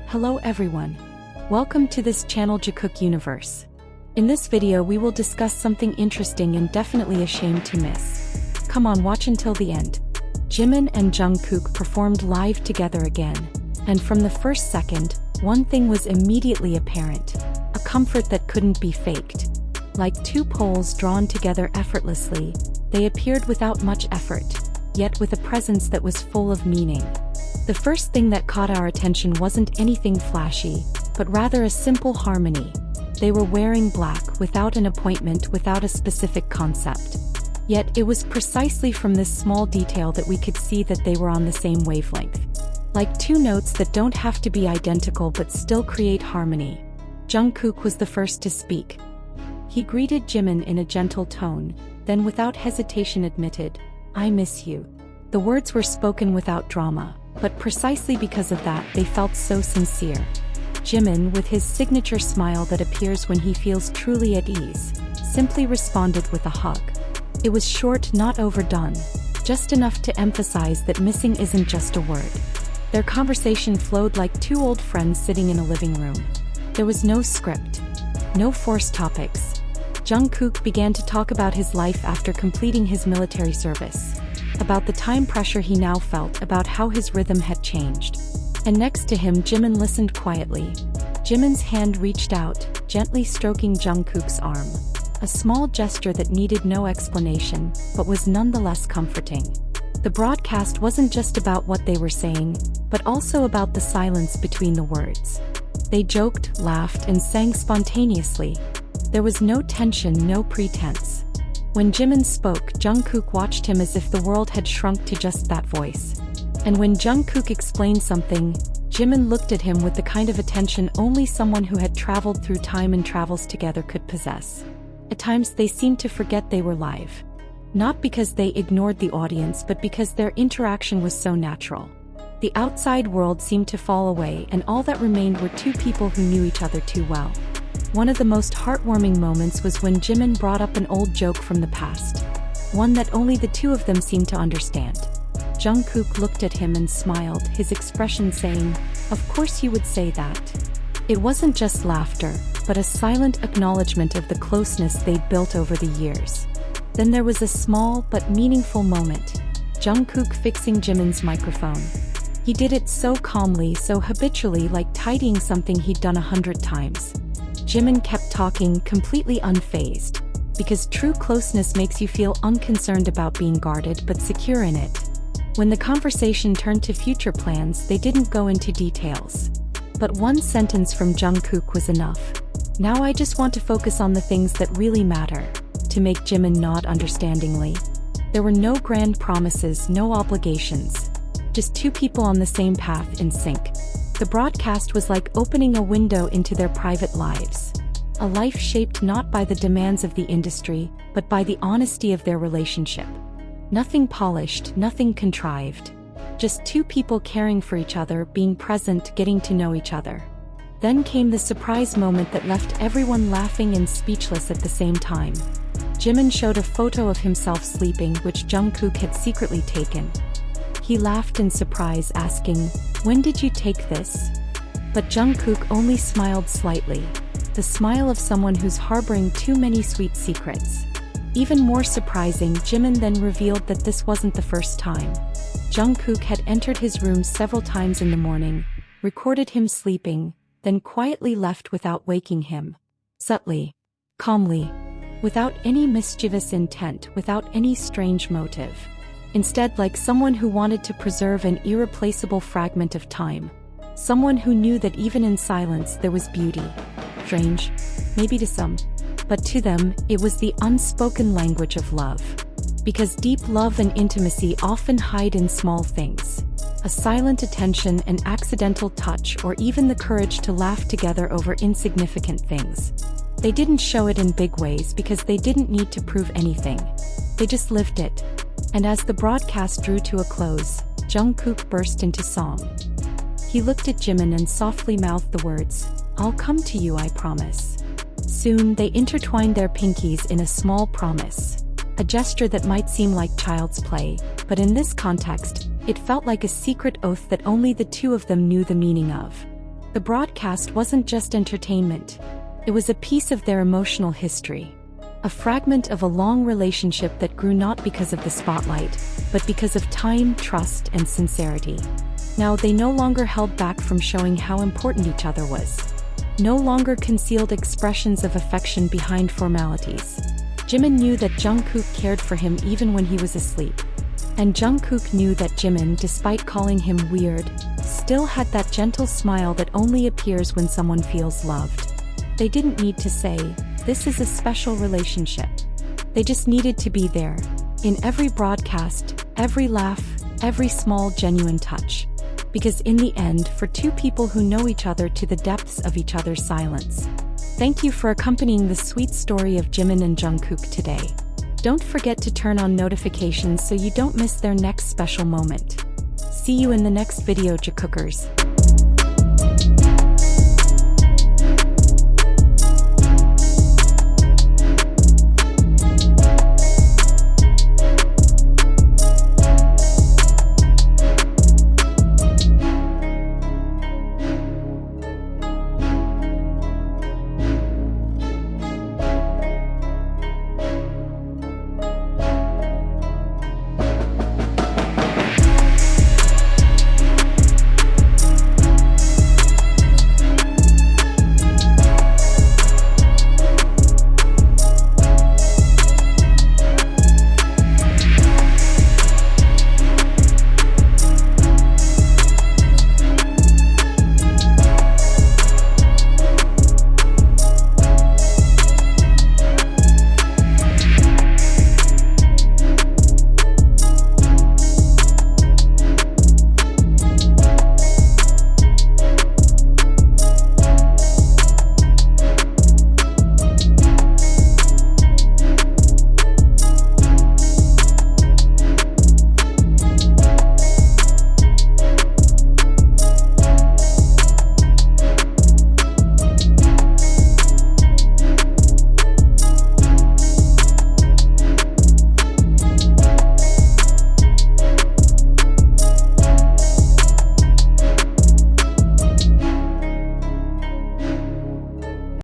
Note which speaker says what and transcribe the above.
Speaker 1: Hello everyone. Welcome to this channel Jikook Universe. In this video we will discuss something interesting and definitely a shame to miss. Come on, watch until the end. Jimin and Jungkook performed live together again. And from the first second, one thing was immediately apparent. A comfort that couldn't be faked. Like two poles drawn together effortlessly, they appeared without much effort, yet with a presence that was full of meaning. The first thing that caught our attention wasn't anything flashy, but rather a simple harmony. They were wearing black without an appointment, without a specific concept. Yet it was precisely from this small detail that we could see that they were on the same wavelength. Like two notes that don't have to be identical but still create harmony. Jungkook was the first to speak. He greeted Jimin in a gentle tone, then without hesitation admitted, "I miss you." The words were spoken without drama, but precisely because of that they felt so sincere. Jimin, with his signature smile that appears when he feels truly at ease, simply responded with a hug. It was short, not overdone, just enough to emphasize that missing isn't just a word. Their conversation flowed like two old friends sitting in a living room. There was no script, no forced topics. Jungkook began to talk about his life after completing his military service, about the time pressure he now felt, about how his rhythm had changed. And next to him, Jimin listened quietly. Jimin's hand reached out, gently stroking Jungkook's arm. A small gesture that needed no explanation, but was nonetheless comforting. The broadcast wasn't just about what they were saying, but also about the silence between the words. They joked, laughed, and sang spontaneously. There was no tension, no pretense. When Jimin spoke, Jungkook watched him as if the world had shrunk to just that voice. And when Jungkook explained something, Jimin looked at him with the kind of attention only someone who had traveled through time and travels together could possess. At times they seemed to forget they were live. Not because they ignored the audience, but because their interaction was so natural. The outside world seemed to fall away, and all that remained were two people who knew each other too well. One of the most heartwarming moments was when Jimin brought up an old joke from the past. One that only the two of them seemed to understand. Jungkook looked at him and smiled, his expression saying, "Of course you would say that." It wasn't just laughter, but a silent acknowledgement of the closeness they'd built over the years. Then there was a small but meaningful moment. Jungkook fixing Jimin's microphone. He did it so calmly, so habitually, like tidying something he'd done 100 times. Jimin kept talking, completely unfazed. Because true closeness makes you feel unconcerned about being guarded but secure in it. When the conversation turned to future plans, they didn't go into details. But one sentence from Jungkook was enough. "Now I just want to focus on the things that really matter," to make Jimin nod understandingly. There were no grand promises, no obligations. Just two people on the same path, in sync. The broadcast was like opening a window into their private lives. A life shaped not by the demands of the industry, but by the honesty of their relationship. Nothing polished, nothing contrived. Just two people caring for each other, being present, getting to know each other. Then came the surprise moment that left everyone laughing and speechless at the same time. Jimin showed a photo of himself sleeping, which Jungkook had secretly taken. He laughed in surprise, asking, "When did you take this?" But Jungkook only smiled slightly. The smile of someone who's harboring too many sweet secrets. Even more surprising, Jimin then revealed that this wasn't the first time. Jungkook had entered his room several times in the morning, recorded him sleeping, then quietly left without waking him. Subtly, calmly, without any mischievous intent, without any strange motive. Instead, like someone who wanted to preserve an irreplaceable fragment of time. Someone who knew that even in silence there was beauty. Strange, maybe to some, but to them, it was the unspoken language of love. Because deep love and intimacy often hide in small things. A silent attention, an accidental touch, or even the courage to laugh together over insignificant things. They didn't show it in big ways because they didn't need to prove anything. They just lived it. And as the broadcast drew to a close, Jungkook burst into song. He looked at Jimin and softly mouthed the words, "I'll come to you, I promise." Soon they intertwined their pinkies in a small promise. A gesture that might seem like child's play, but in this context, it felt like a secret oath that only the two of them knew the meaning of. The broadcast wasn't just entertainment. It was a piece of their emotional history. A fragment of a long relationship that grew not because of the spotlight, but because of time, trust, and sincerity. Now they no longer held back from showing how important each other was. No longer concealed expressions of affection behind formalities. Jimin knew that Jungkook cared for him even when he was asleep. And Jungkook knew that Jimin, despite calling him weird, still had that gentle smile that only appears when someone feels loved. They didn't need to say, "This is a special relationship." They just needed to be there. In every broadcast, every laugh, every small genuine touch. Because in the end, for two people who know each other to the depths of each other's silence. Thank you for accompanying the sweet story of Jimin and Jungkook today. Don't forget to turn on notifications so you don't miss their next special moment. See you in the next video, Jikookers.